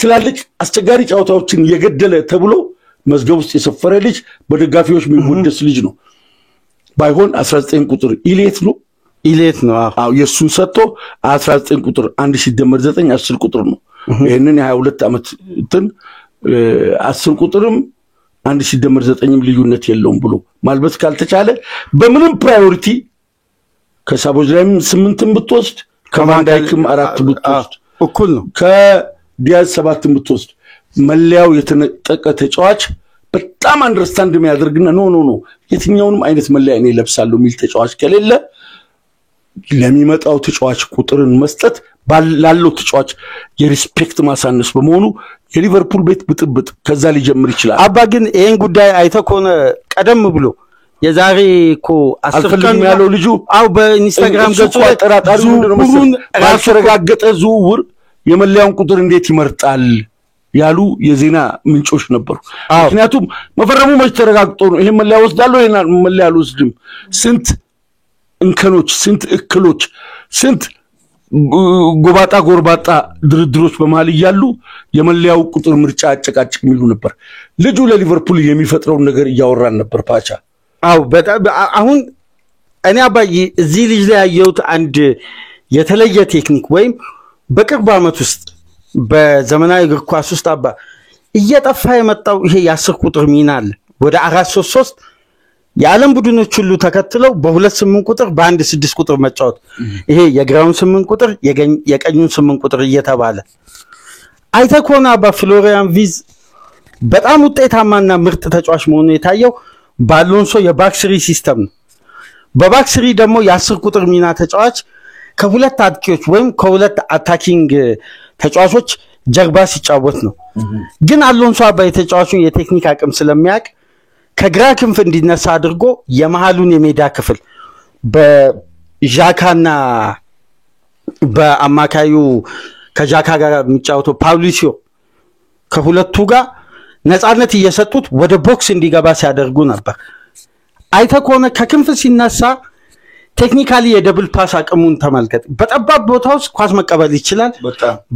ትላልቅ አስቸጋሪ ጨዋታዎችን የገደለ ተብሎ መዝገብ ውስጥ የሰፈረ ልጅ በደጋፊዎች የሚወደስ ልጅ ነው። ባይሆን 19 ቁጥር ኢሌት ነው። አዎ የሱን ሰጥቶ 19 ቁጥር 1 ሲደመር 9 10 ቁጥር ነው። ይሄንን 22 አመት እንትን 10 ቁጥርም 1 ሲደመር 9ም ልዩነት የለውም ብሎ ማልበስ ካልተቻለ በምንም ፕራዮሪቲ ከሳቦዝላይም 8ም ብትወስድ ከማንዳይክም 4 ብትወስድ እኩል ነው። ከዲያዝ 7ም ብትወስድ መለያው የተነጠቀ ተጫዋች በጣም አንደርስታንድ የሚያደርግና ኖ የትኛውንም አይነት መለያ እኔ ለብሳለሁ የሚል ተጫዋች ከሌለ ለሚመጣው ተጫዋች ቁጥርን መስጠት ባላለው ተጫዋች የሪስፔክት ማሳነስ በመሆኑ የሊቨርፑል ቤት ብጥብጥ ከዛ ሊጀምር ይችላል። አባ ግን ይሄን ጉዳይ አይተኮነ ቀደም ብሎ የዛሬ እኮ 10 ቀን ያለው ልጁ በኢንስታግራም ገጹ አጠራጣሪ ቡድን ያልተረጋገጠ ዝውውር የመለያውን ቁጥር እንዴት ይመርጣል ያሉ የዜና ምንጮች ነበሩ። ምክንያቱም መፈረሙ መች ተረጋግጦ ነው ይሄን መለያ ወስዳለሁ ይሄን መለያ አልወስድም። ስንት እንከኖች ስንት እክሎች ስንት ጎርባጣ ድርድሮች በመሃል ይያሉ የመለያው ቁጥር ምርጫ አጨቃጭቅ የሚሉ ነበር። ልጁ ለሊቨርፑል የሚፈጥረው ነገር ያወራን ነበር ፓቻ። በጣም አሁን እኔ አባዬ እዚህ ልጅ ላይ ያየሁት አንድ የተለየ ቴክኒክ ወይም በቅርብ አመት ውስጥ በዘመናዊ እግር ኳስ ውስጥ አባ እየጠፋ የመጣው ይሄ የ10 ቁጥር ሚና አለ። ወደ 4-3-3 የዓለም ቡድኖች ሁሉ ተከትለው በ2-8 ቁጥር በ1-6 ቁጥር መጫወት ይሄ የግራውን 8 ቁጥር የቀኙን 8 ቁጥር እየተባለ አይተኮና በፍሎሪያን ቪዝ በጣም ውጤታማና ምርጥ ተጫዋች መሆኑ የታየው ባሎንሶ የባክስሪ ሲስተም ነው። በባክስሪ ደግሞ የ10 ቁጥር ሚና ተጫዋች ከሁለት አጥቂዎች ወይም ከሁለት አታኪንግ ተጫዋቾች ጀርባ ሲጫወት ነው ግን አሎንሶ አባይ ተጫዋቹን የቴክኒክ አቅም ስለሚያቅ ከግራ ክንፍ እንዲነሳ አድርጎ የመሃሉን የሜዳ ክፍል በጃካና በአማካዩ ከጃካ ጋር የሚጫወተው ፓውሊሲዮ ከሁለቱ ጋር ነፃነት እየሰጡት ወደ ቦክስ እንዲገባ ሲያደርጉ ነበር አይተኮነ ከክንፍ ሲነሳ ቴክኒካሊ የደብል ፓስ አቅሙን ተመልከት በጠባብ ቦታ ውስጥ ኳስ መቀበል ይችላል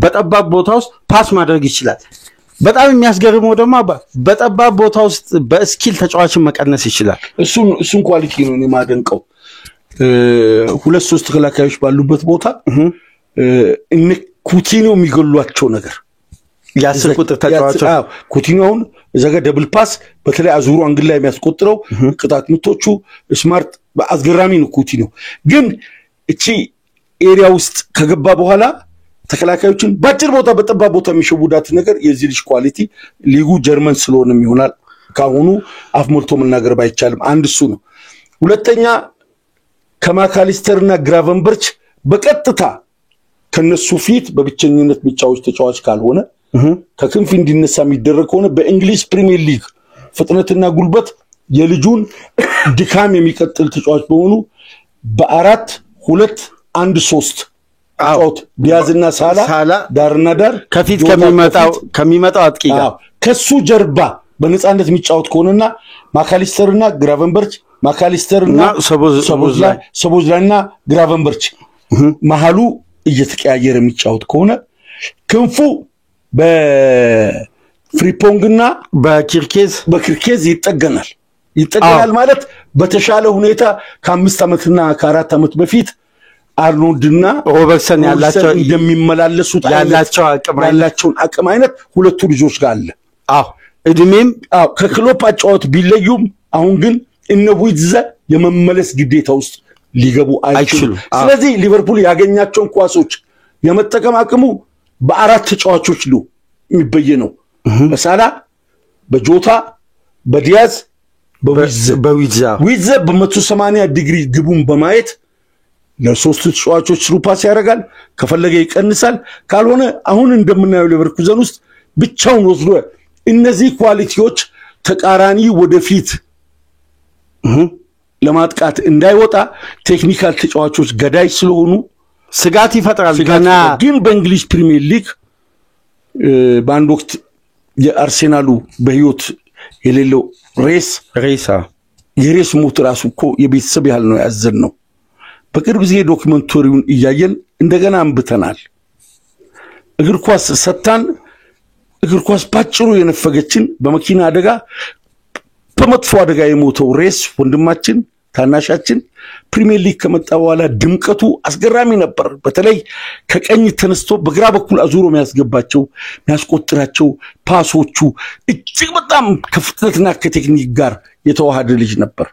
በጠባብ ቦታ ውስጥ ፓስ ማድረግ ይችላል በጣም የሚያስገርመው ደግሞ በጠባብ ቦታ ውስጥ በስኪል ተጫዋችን መቀነስ ይችላል እሱን ኳሊቲ ነው የማደንቀው ሁለት ሶስት ተከላካዮች ባሉበት ቦታ እነ ኩቲኒዮ የሚገሏቸው ነገር ያስቁት ተጫዋቾች ኩቲኒዮውን እዛጋ ደብል ፓስ በተለይ አዙሩ አንግል ላይ የሚያስቆጥረው ቅጣት ምቶቹ ስማርት በአስገራሚ ነው ኩቲኒዮ ግን እቺ ኤሪያ ውስጥ ከገባ በኋላ ተከላካዮችን ባጭር ቦታ በጠባብ ቦታ የሚሸውዳት ነገር የዚህ ልጅ ኳሊቲ ሊጉ ጀርመን ስለሆነም ይሆናል ካሁኑ አፍ ሞልቶ መናገር ባይቻልም አንድ እሱ ነው ሁለተኛ ከማካሊስተርና ግራቨንበርች በቀጥታ ከነሱ ፊት በብቸኝነት የሚጫወት ተጫዋች ካልሆነ ከክንፍ እንዲነሳ የሚደረግ ሆነ በእንግሊዝ ፕሪሚየር ሊግ ፍጥነትና ጉልበት የልጁን ድካም የሚቀጥል ተጫዋች በሆኑ በ4-2-1-3 አውት ዲያዝና ሳላ ዳርና ዳር ከፊት ከሚመጣው አጥቂ ጋር ከሱ ጀርባ በነፃነት የሚጫወት ከሆነና ማካሊስተርና ግራቨንበርች ማካሊስተርና ሰቦዝላይና ግራቨንበርች መሃሉ እየተቀያየረ የሚጫወት ከሆነ ክንፉ በፍሪፖንግና በኪርኬዝ ይጠገናል ማለት በተሻለ ሁኔታ ከ5 አመትና ከ4 አመት በፊት አርኖልድና ሮበርትሰን የሚመላለሱት ያላቸውን አቅም አይነት ሁለቱ ልጆች ጋር አለ እድሜም ከክሎፕ አጫወት ቢለዩም አሁን ግን እነ ዊትዘ የመመለስ ግዴታ ውስጥ ሊገቡ አይችሉም ስለዚህ ሊቨርፑል ያገኛቸውን ኳሶች የመጠቀም አቅሙ በአራት ተጫዋቾች ነው የሚበየነው በሳላ በጆታ በዲያዝ በዊትዘ በ180 ዲግሪ ግቡን በማየት ለሶስት ተጫዋቾች ሩፓስ ያደርጋል ከፈለገ ይቀንሳል ካልሆነ አሁን እንደምናየው ሊቨርኩዘን ውስጥ ብቻውን ወስዶ እነዚህ ኳሊቲዎች ተቃራኒ ወደፊት ለማጥቃት እንዳይወጣ ቴክኒካል ተጫዋቾች ገዳይ ስለሆኑ ስጋት ይፈጥራል ግን በእንግሊዝ ፕሪሚየር ሊግ በአንድ ወቅት የአርሴናሉ በህይወት የሌለው የሬስ ሞት ራሱ እኮ የቤተሰብ ያህል ነው ያዘን ነው በቅርብ ጊዜ ዶክመንተሪውን እያየን እንደገና አንብተናል እግር ኳስ ሰጣን እግር ኳስ ባጭሩ የነፈገችን በመኪና አደጋ በመጥፎ አደጋ የሞተው ሬስ ወንድማችን ታናሻችን ፕሪሚየር ሊግ ከመጣ በኋላ ድምቀቱ አስገራሚ ነበር በተለይ ከቀኝ ተነስቶ በግራ በኩል አዙሮ የሚያስገባቸው የሚያስቆጥራቸው ፓሶቹ እጅግ በጣም ከፍጥነትና ከቴክኒክ ጋር የተዋሃደ ልጅ ነበር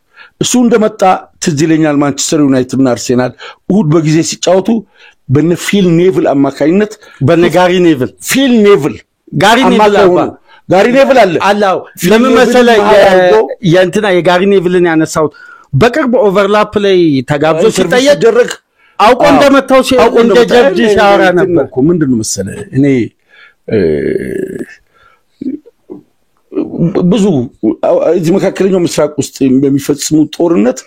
እሱ እንደመጣ ትዝ ይለኛል ማንቸስተር ዩናይትድ እና አርሴናል እሁድ በጊዜ ሲጫወቱ በነ ፊል ኔቭል አማካይነት በነጋሪ ኔቭል ፊል ኔቭል ጋሪ ኔቭል አላው ለምን መሰለ የእንትና የጋሪ ኔቭልን ያነሳው በቅርብ ኦቨርላፕ ላይ ተጋብዞ ሲጠየቅ አውቆ እንደመታው እንደ ጀብድ ሻወራ ነበር እኮ ምንድነው መሰለ እኔ ብዙ እዚህ መካከለኛው ምስራቅ ውስጥ በሚፈጽሙ ጦርነት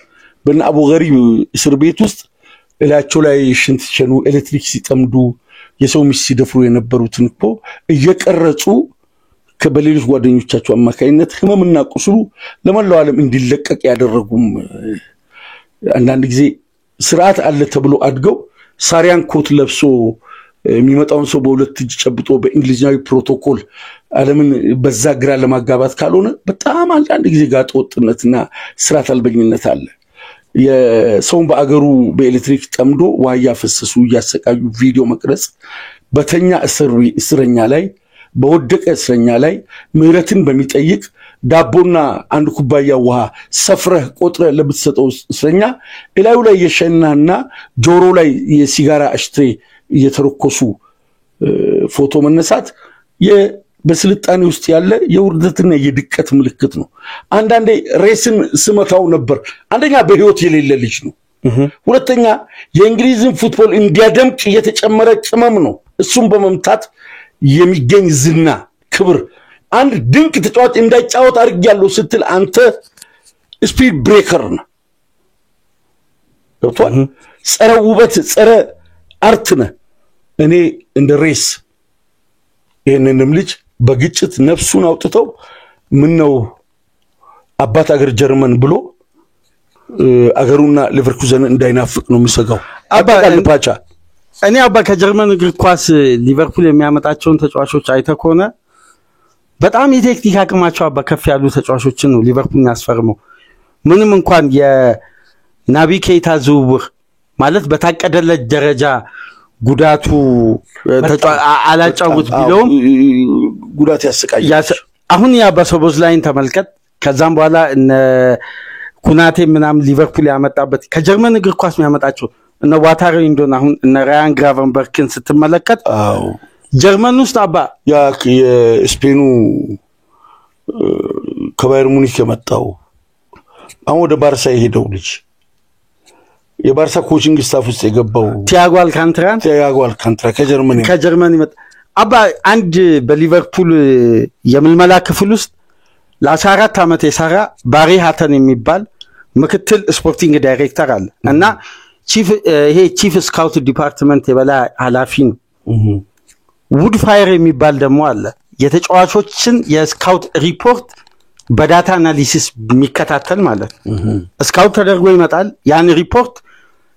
በእነ አቡ ገሪብ እስር ቤት ውስጥ እላቸው ላይ ሽንት ሸኑ ኤሌክትሪክ ሲጠምዱ የሰው ሚስ ሲደፍሩ የነበሩትን እኮ እየቀረጹ ከበሌሎች ጓደኞቻቸው አማካይነት ህመምና ቁስሉ ለመላው ዓለም እንዲለቀቅ ያደረጉም አንዳንድ ጊዜ ስርዓት አለ ተብሎ አድገው ሳሪያን ኮት ለብሶ የሚመጣውን ሰው በሁለት እጅ ጨብጦ በእንግሊዝኛዊ ፕሮቶኮል ዓለምን በዛ ግራ ለማጋባት ካልሆነ በጣም አንዳንድ ጊዜ ጋጠወጥነትና ስርዓት አልበኝነት አለ የሰውን በአገሩ በኤሌክትሪክ ጠምዶ ዋያ ፈሰሱ ያሰቃዩ ቪዲዮ መቅረጽ በተኛ እስረኛ ላይ በወደቀ እስረኛ ላይ ምህረትን በሚጠይቅ ዳቦና አንድ ኩባያ ውሃ ሰፍረህ ቆጥረህ ለብትሰጠው እስረኛ እላዩ ላይ የሸናና ጆሮ ላይ የሲጋራ አሽትሬ እየተረኮሱ ፎቶ መነሳት በስልጣኔ ውስጥ ያለ የውርደትና የድቀት ምልክት ነው አንዳንዴ ሬስን ስመታው ነበር አንደኛ በህይወት የሌለ ልጅ ነው ሁለተኛ የእንግሊዝን ፉትቦል እንዲያደምቅ የተጨመረ ቅመም ነው እሱም በመምታት የሚገኝ ዝና ክብር አንድ ድንቅ ተጫዋች እንዳይጫወት አድርጌያለሁ ስትል አንተ ስፒድ ብሬከር ነህ ገብቷል ጸረ ውበት ጸረ አርት ነህ እኔ እንደ ሬስ ይሄንንም ልጅ በግጭት ነፍሱን አውጥተው ምን ነው አባት አገር ጀርመን ብሎ አገሩና ሊቨርኩዘን እንዳይናፍቅ ነው የሚሰጋው አባልፓቻ እኔ አባ ከጀርመን እግር ኳስ ሊቨርፑል የሚያመጣቸውን ተጫዋቾች አይተኮነ በጣም የቴክኒክ አቅማቸው አባ ከፍ ያሉ ተጫዋቾችን ነው ሊቨርፑል ያስፈርመው ምንም እንኳን የናቢ ኬይታ ዝውውር ማለት በታቀደለት ደረጃ ጉዳቱ አላጫውት ቢለውም ጉዳት ያስቃያል አሁን ያባሰቦዝ ላይን ተመልከት ከዛም በኋላ እነ ኩናቴ ምናም ሊቨርፑል ያመጣበት ከጀርመን እግር ኳስ የሚያመጣቸው እነ ዋታሪ እንደሆነ አሁን እነ ራያን ግራቨንበርግን ስትመለከት ጀርመን ውስጥ አባ ያ የስፔኑ ከባየር ሙኒክ የመጣው አሁን ወደ ባርሳ የሄደው ልጅ የባርሳ ኮቺንግ ስታፍ ውስጥ የገባው ቲያጎ አልካንትራ ከጀርመን ይመጣ አባ አንድ በሊቨርፑል የምልመላ ክፍል ውስጥ ለ14 አመት የሰራ ባሪ ሃተን የሚባል ምክትል ስፖርቲንግ ዳይሬክተር አለ እና ቺፍ ስካውት ዲፓርትመንት የበላይ ኃላፊ ነው ውድ ፋየር የሚባል ደግሞ አለ የተጫዋቾችን የስካውት ሪፖርት በዳታ አናሊሲስ የሚከታተል ማለት ስካውት ተደርጎ ይመጣል ያን ሪፖርት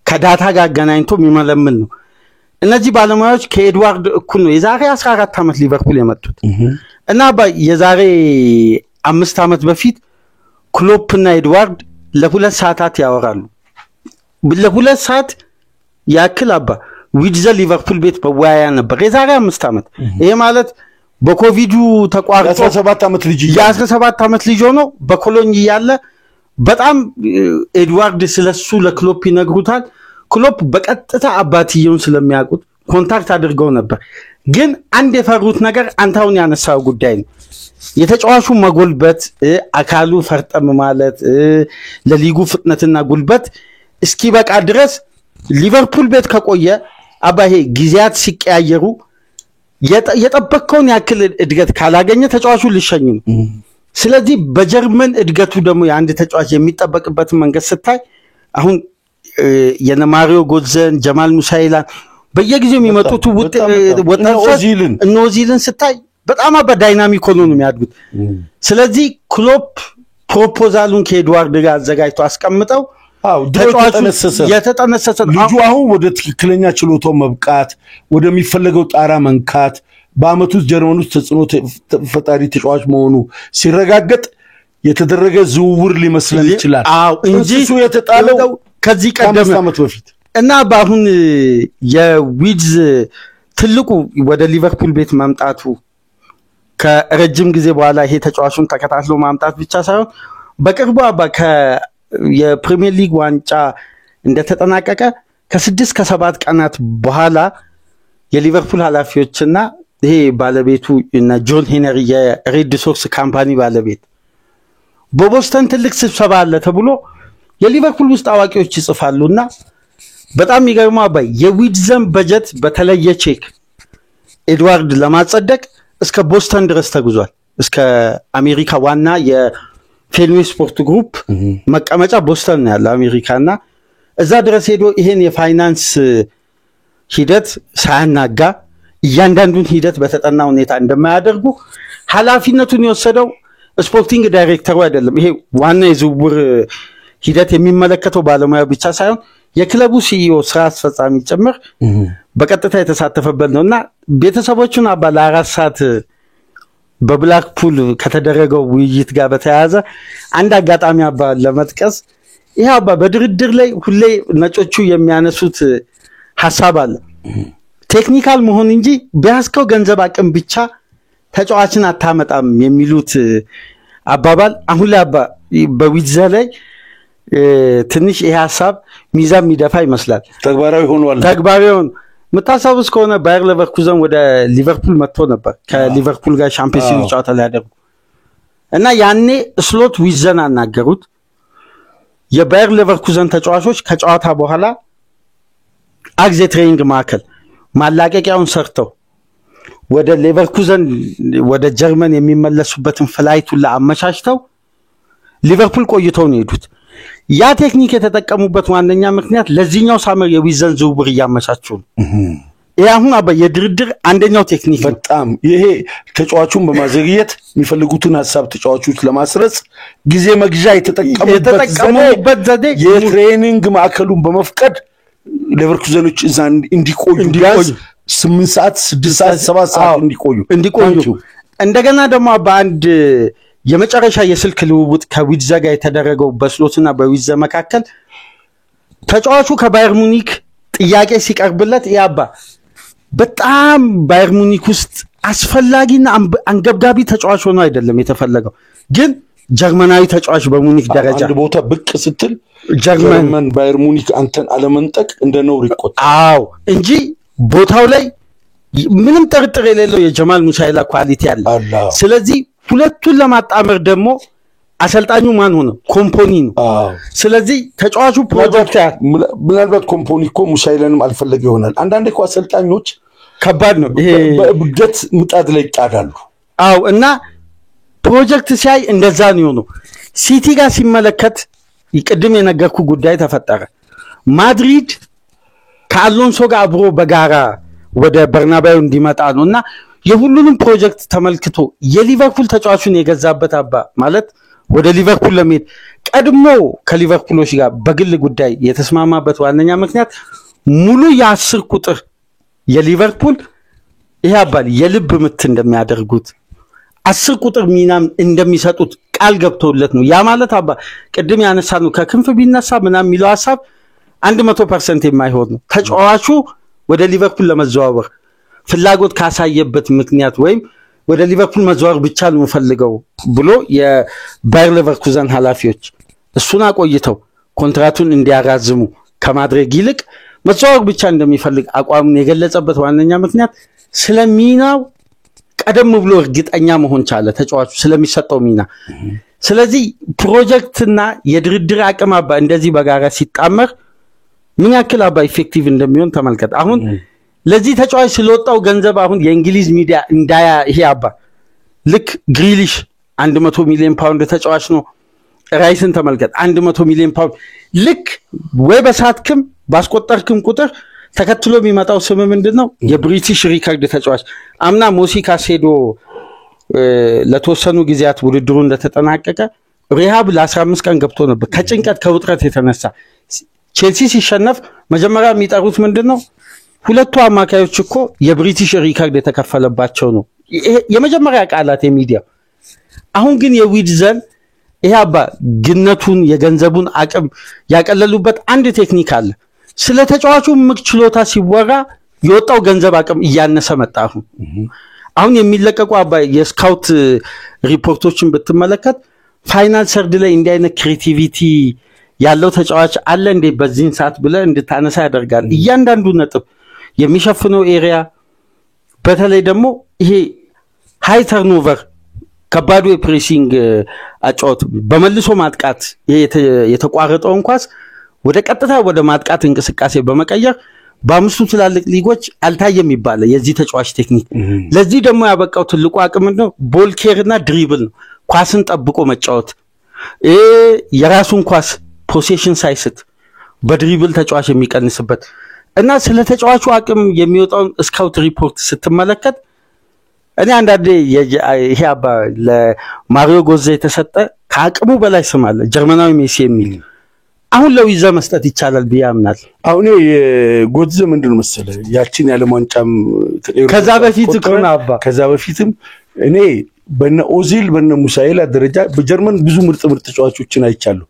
ከዳታ ጋር ገናኝቶ የሚመለምል ነው እነዚህ ባለሙያዎች ከኤድዋርድ እኩል ነው የዛሬ 14 አመት ሊቨርፑል የመጡት እና የዛሬ 5 አመት በፊት ክሎፕና ኤድዋርድ ለ2 ሰዓታት ያወራሉ ለ2 ሰዓት ያክል አባ ዊድዘ ሊቨርፑል ቤት በዋያ ነበር የዛሬ 5 አመት ይሄ ማለት በኮቪዱ ተቋርጦ 17 አመት ልጅ የ17 አመት ልጅ ሆኖ በኮሎኝ ያለ በጣም ኤድዋርድ ስለሱ ለክሎፕ ይነግሩታል ክሎፕ በቀጥታ አባትየውን ስለሚያውቁት ኮንታክት አድርገው ነበር ግን አንድ የፈሩት ነገር አንታውን ያነሳው ጉዳይ ነው የተጫዋቹ መጎልበት አካሉ ፈርጠም ማለት ለሊጉ ፍጥነትና ጉልበት እስኪ በቃ ድረስ ሊቨርፑል ቤት ከቆየ አባሄ ጊዜያት ሲቀያየሩ የጠበቀውን ያክል እድገት ካላገኘ ተጫዋቹ ሊሸኝ ነው ስለዚህ በጀርመን እድገቱ ደግሞ የአንድ ተጫዋች የሚጠበቅበት መንገድ ስታይ አሁን የነማሪዮ ጎዘን ጀማል ሙሳይላ በየጊዜው የሚመጡት ወጣቶች ኖዚልን ስታይ በጣም በዳይናሚክ ሆኖ ነው የሚያድጉት ስለዚህ ክሎፕ ፕሮፖዛሉን ከኤድዋርድ ጋር አዘጋጅቶ አስቀምጠው የተጠነሰሰ ልጁ አሁን ወደ ትክክለኛ ችሎታው መብቃት ወደሚፈልገው ጣራ መንካት በአመቱ ጀርመን ውስጥ ተጽዕኖ ፈጣሪ ተጫዋች መሆኑ ሲረጋገጥ የተደረገ ዝውውር ሊመስለን ይችላል እንጂ እሱ የተጣለው ከዚህ ቀደም አመት በፊት እና በአሁን የዊድዝ ትልቁ ወደ ሊቨርፑል ቤት ማምጣቱ ከረጅም ጊዜ በኋላ ይሄ ተጫዋቹን ተከታትሎ ማምጣት ብቻ ሳይሆን በቅርቡ የፕሪሚየር ሊግ ዋንጫ እንደተጠናቀቀ ከ6 ከ7 ቀናት በኋላ የሊቨርፑል ኃላፊዎችና ይሄ ባለቤቱ እና ጆን ሄነሪ የሬድ ሶክስ ካምፓኒ ባለቤት በቦስተን ትልቅ ስብሰባ አለ ተብሎ የሊቨርፑል ውስጥ አዋቂዎች ይጽፋሉና በጣም ይገርማል የዊድዘን በጀት በተለየ ቼክ ኤድዋርድ ለማጸደቅ እስከ ቦስተን ድረስ ተጉዟል እስከ አሜሪካ ዋና የፌንዌይ ስፖርት ግሩፕ መቀመጫ ቦስተን ነው ያለው አሜሪካና እዛ ድረስ ሄዶ ይሄን የፋይናንስ ሂደት ሳያናጋ እያንዳንዱን ሂደት በተጠና ሁኔታ እንደማያደርጉ ኃላፊነቱን የወሰደው ስፖርቲንግ ዳይሬክተሩ አይደለም ይሄ ዋና የዝውውር ሂደት የሚመለከተው ባለሙያ ብቻ ሳይሆን የክለቡ ሲኢኦ ስራ አስፈጻሚ ጭምር በቀጥታ የተሳተፈበት ነውና ቤተሰቦቹን አባል 4 ሰዓት በብላክፑል ከተደረገው ውይይት ጋር በተያያዘ አንድ አጋጣሚ አባል ለመጥቀስ ይሄ በድርድር ላይ ሁሌ ነጮቹ የሚያነሱት ሐሳብ አለ ቴክኒካል መሆን እንጂ ቢያስከው ገንዘብ አቅም ብቻ ተጫዋችን አታመጣም የሚሉት አባባል አሁን ላይ በዊድዘ ላይ ትንሽ ይሄ ሐሳብ ሚዛን የሚደፋ ይመስላል ተግባራዊ ሆኗል መታሰብስ ከሆነ ባየር ሌቨርኩዘን ወደ ሊቨርፑል መጥቶ ነበር ከሊቨርፑል ጋር ቻምፒየንስ ሊግ ጨዋታ ላይ ያደረጉ እና ያኔ ስሎት ዊድዘን አናገሩት የባየር ሌቨርኩዘን ተጫዋቾች ከጨዋታ በኋላ አግዜ ትሬኒንግ ማዕከል ማላቀቂያውን ሰርተው ወደ ሌቨርኩዘን ወደ ጀርመን የሚመለሱበትን ፍላይቱን ለአመቻችተው ሊቨርፑል ቆይተው ነው ሄዱት ያ ቴክኒክ የተጠቀሙበት ዋነኛ ምክንያት ለዚህኛው ሳመር የዊዘን ዝውውር ያመቻቹ ይሄ አሁን የድርድር አንደኛው ቴክኒክ በጣም ይሄ ተጫዋቹን በማዘግየት የሚፈልጉትን ሐሳብ ተጫዋቾች ለማስረጽ ጊዜ መግዣ የተጠቀሙበት ዘዴ የትሬኒንግ ማዕከሉን በመፍቀድ ሌቨርኩዘኖች እዛ እንዲቆዩ 8 ሰዓት 6 ሰዓት 7 ሰዓት እንዲቆዩ እንደገና ደግሞ በአንድ የመጨረሻ የስልክ ልውውጥ ከዊድዘ ጋር የተደረገው በስሎትና በዊድዘ መካከል ተጫዋቹ ከባየር ሙኒክ ጥያቄ ሲቀርብለት ያባ በጣም ባየር ሙኒክ ውስጥ አስፈላጊና አንገብጋቢ ተጫዋች ሆኖ አይደለም የተፈለገው ግን ጀርመናዊ ተጫዋች በሙኒክ ደረጃ አንድ ቦታ ብቅ ስትል ጀርመን ባየር ሙኒክ አንተን አለመንጠቅ እንደ ነው አዎ እንጂ ቦታው ላይ ምንም ጥርጥር የሌለው የጀማል ሙሳይላ ኳሊቲ አለ ስለዚህ ሁለቱን ለማጣመር ደግሞ አሰልጣኙ ማን ሆነ ኮምፖኒ ነው ስለዚህ ተጫዋቹ ፕሮጀክት ምናልባት ኮምፖኒ እኮ ሙሳይላንም አልፈለገ ይሆናል አንዳንዴ እኮ አሰልጣኞች ከባድ ነው ይሄ በእብደት ምጣድ ላይ ይጣዳሉ አዎ እና ፕሮጀክት ሲያይ እንደዛ ነው ሲቲ ጋር ሲመለከት ይቀድም የነገርኩ ጉዳይ ተፈጠረ ማድሪድ ከአሎንሶ ጋር አብሮ በጋራ ወደ በርናባዩ እንዲመጣ ነውና የሁሉንም ፕሮጀክት ተመልክቶ የሊቨርፑል ተጫዋቹን የገዛበት ማለት ወደ ሊቨርፑል ለመሄድ ቀድሞ ከሊቨርፑሎች ጋር በግል ጉዳይ የተስማማበት ዋነኛ ምክንያት ሙሉ የ10 ቁጥር የሊቨርፑል ይሄ የልብ ምት እንደሚያደርጉት 10 ቁጥር ሚናም እንደሚሰጡት ቃል ገብተውለት ነው ያ ማለት ቀድም ያነሳነው ከክንፍ ቢነሳ ምናም የሚለው ሐሳብ 100% የማይሆን ነው ተጫዋቹ ወደ ሊቨርፑል ለመዘዋወር ፍላጎት ካሳየበት ምክንያት ወይም ወደ ሊቨርፑል መዘዋወር ብቻ ነው ፈልገው ብሎ የባየር ሌቨርኩዘን ኃላፊዎች እሱን አቆይተው ኮንትራቱን እንዲያራዝሙ ከማድረግ ይልቅ መዘዋወር ብቻ እንደሚፈልግ አቋሙን የገለጸበት ዋነኛ ምክንያት ስለሚናው ቀደም ብሎ እርግጠኛ መሆን ቻለ ተጫዋቹ ስለሚሰጠው ሚና ስለዚህ ፕሮጀክትና የድርድር አቅም እንደዚህ በጋራ ሲጣመር ምን ያክል ኢፌክቲቭ እንደሚሆን ተመልከት አሁን ለዚህ ተጫዋች ስለወጣው ገንዘብ አሁን የእንግሊዝ ሚዲያ እንዳያ ይሄ ልክ ግሪሊሽ 100 ሚሊዮን ፓውንድ ተጫዋች ነው ራይስን ተመልከት 100 ሚሊዮን ፓውንድ ልክ ወይ በሳትክም ባስቆጠርክም ቁጥር ተከትሎ የሚመጣው ስም ምንድነው የብሪቲሽ ሪካርድ ተጫዋች አምና ሞሲ ካሴዶ ለተወሰኑ ጊዜያት ውድድሩ እንደተጠናቀቀ ሪሃብ ለ15 ቀን ገብቶ ነበር ከጭንቀት ከውጥረት የተነሳ ቼልሲ ሲሸነፍ መጀመሪያ የሚጠሩት ምንድነው ሁለቱ አማካዮች እኮ የብሪቲሽ ሪካርድ የተከፈለባቸው ነው የመጀመሪያ ቃላት የሚዲያ አሁን ግን የዊድዘን ይሄ ግነቱን የገንዘቡን አቅም ያቀለሉበት አንድ ቴክኒክ አለ ስለ ተጫዋቹ ምክችሎታ ሲወራ የወጣው ገንዘብ አቅም እያነሰ መጣ አሁን የሚለቀቁ የስካውት ሪፖርቶችን ብትመለከት ፋይናል ሰርድ ላይ እንዲህ አይነት ክሬቲቪቲ ያለው ተጫዋች አለ እንዴ በዚህን ሰዓት ብለ እንድታነሳ ያደርጋል እያንዳንዱ ነጥብ የሚሸፍነው ኤሪያ በተለይ ደግሞ ይሄ ሃይ ተርኖቨር ከባዱ የፕሬሲንግ አጫወት በመልሶ ማጥቃት የተቋረጠው እንኳን ወደ ቀጥታ ወደ ማጥቃት እንቅስቃሴ በመቀየር በአምስቱ ትላልቅ ሊጎች አልታየም ይባላል የዚህ ተጫዋች ቴክኒክ ለዚህ ደግሞ ያበቃው ትልቁ አቅም ነው ቦል ኬርና ድሪብል ነው ኳስን ጠብቆ መጫወት የራሱን ኳስ ፖሴሽን ሳይስት በድሪብል ተጫዋች የሚቀንስበት እና ስለ ተጫዋቹ አቅም የሚወጣው ስካውት ሪፖርት ስትመለከት እኔ አንዳንዴ ይሄ ለማሪዮ ጎዜ የተሰጠ ከአቅሙ በላይ ስም አለ ጀርመናዊ ሜሲ የሚል አሁን ለዊዛ መስጠት ይቻላል ቢያምናል አሁን ጎዜ ምንድነው መሰለ ያቺን ያለ ዋንጫም ከዛ በፊት ኮና ከዛ በፊትም እኔ በነ ኦዚል በነ ሙሳይላ ደረጃ በጀርመን ብዙ ምርጥ ተጫዋቾችን አይቻለሁ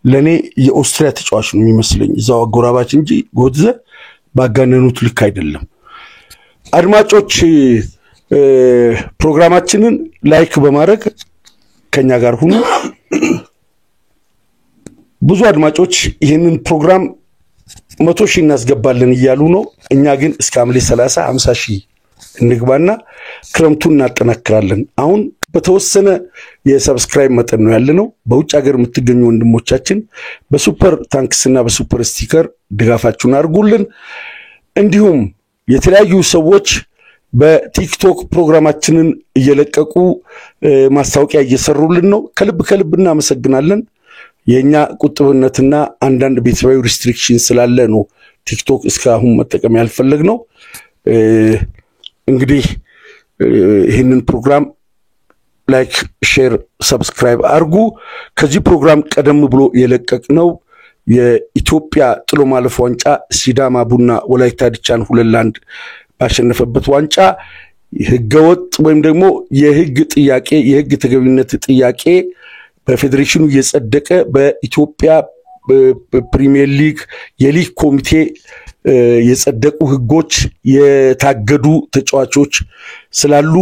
ለኔ የኦስትሪያ ተጫዋች ነው የሚመስለኝ እዛው አጎራባች እንጂ ጎዜ ባጋነኑት ልክ አይደለም አድማጮች ፕሮግራማችንን ላይክ በማድረግ ከኛ ጋር ሁኑ ብዙ አድማጮች ይሄንን ፕሮግራም 100,000 እናስገባለን ይያሉ ነው እኛ ግን እስከ ሐምሌ 30 50,000 እንግባና ክረምቱን እናጠናክራለን አሁን በተወሰነ የሰብስክራይብ መጠን ነው ያለነው በውጭ ሀገር የምትገኙ ወንድሞቻችን በሱፐር ታንክስና በሱፐር ስቲከር ድጋፋችሁን አድርጉልን እንዲሁም የተለያዩ ሰዎች በቲክቶክ ፕሮግራማችንን እየለቀቁ ማስታወቂያ እየሰሩልን ነው። ከልብ እናመሰግናለን። የኛ ቁጥብነትና አንዳንድ ቤተሰባዊ ሪስትሪክሽን ስላለ ነው ቲክቶክ እስካሁን መጠቀም ያልፈለግነው። እንግዲህ ይህንን ፕሮግራም ላይክ፣ ሼር፣ ሰብስክራይብ አርጉ። ከዚህ ፕሮግራም ቀደም ብሎ የለቀቅነው የኢትዮጵያ ጥሎ ማለፍ ዋንጫ ሲዳማ ቡና ወላይታ ዲቻን 2-1 ባሸነፈበት ዋንጫ ህገወጥ ወይም ደግሞ የህግ ጥያቄ የህግ ተገቢነት ጥያቄ በፌዴሬሽኑ የጸደቀ በኢትዮጵያ ፕሪሚየር ሊግ የሊግ ኮሚቴ የጸደቁ ህጎች የታገዱ ተጫዋቾች ስላሉ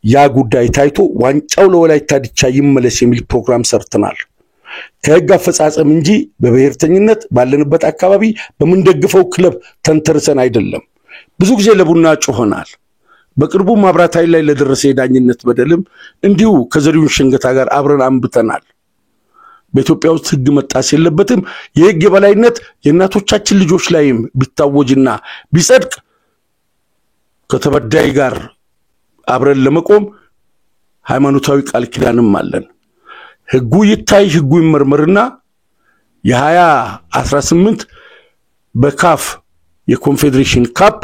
ያ ጉዳይ ታይቶ ዋንጫው ለወላይታ ዲቻ ይመለስ የሚል ፕሮግራም ሰርተናል። ከህግ አፈጻጸም እንጂ በብሔርተኝነት ባለንበት አካባቢ በመንደግፈው ክለብ ተንተርሰን አይደለም። ብዙ ጊዜ ለቡና ጮኸናል። በቅርቡ ማብራት ኃይል ላይ ለደረሰ የዳኝነት በደልም እንዲሁ ከዘሪሁን ሸንገታ ጋር አብረን አንብተናል። በኢትዮጵያ ውስጥ ህግ መጣስ የለበትም። የህግ የበላይነት የእናቶቻችን ልጆች ላይም ቢታወጅና ቢጸድቅ ከተበዳይ ጋር አብረን ለመቆም ሃይማኖታዊ ቃል ኪዳንም አለን። ህጉ ይታይ፣ ህጉ ይመርመርና የ2018 በካፍ የኮንፌዴሬሽን ካፕ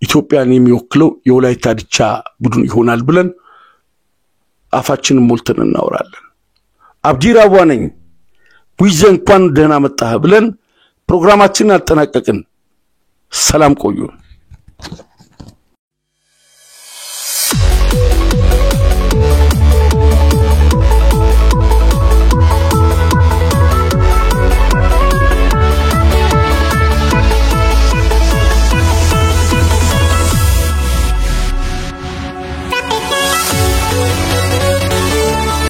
ኢትዮጵያን የሚወክለው የወላይታ ዲቻ ቡድን ይሆናል ብለን አፋችንን ሞልተን እናወራለን። አብዲ ራዋ ነኝ። ዊዘ እንኳን ደህና መጣህ ብለን ፕሮግራማችንን አጠናቀቅን። ሰላም ቆዩ።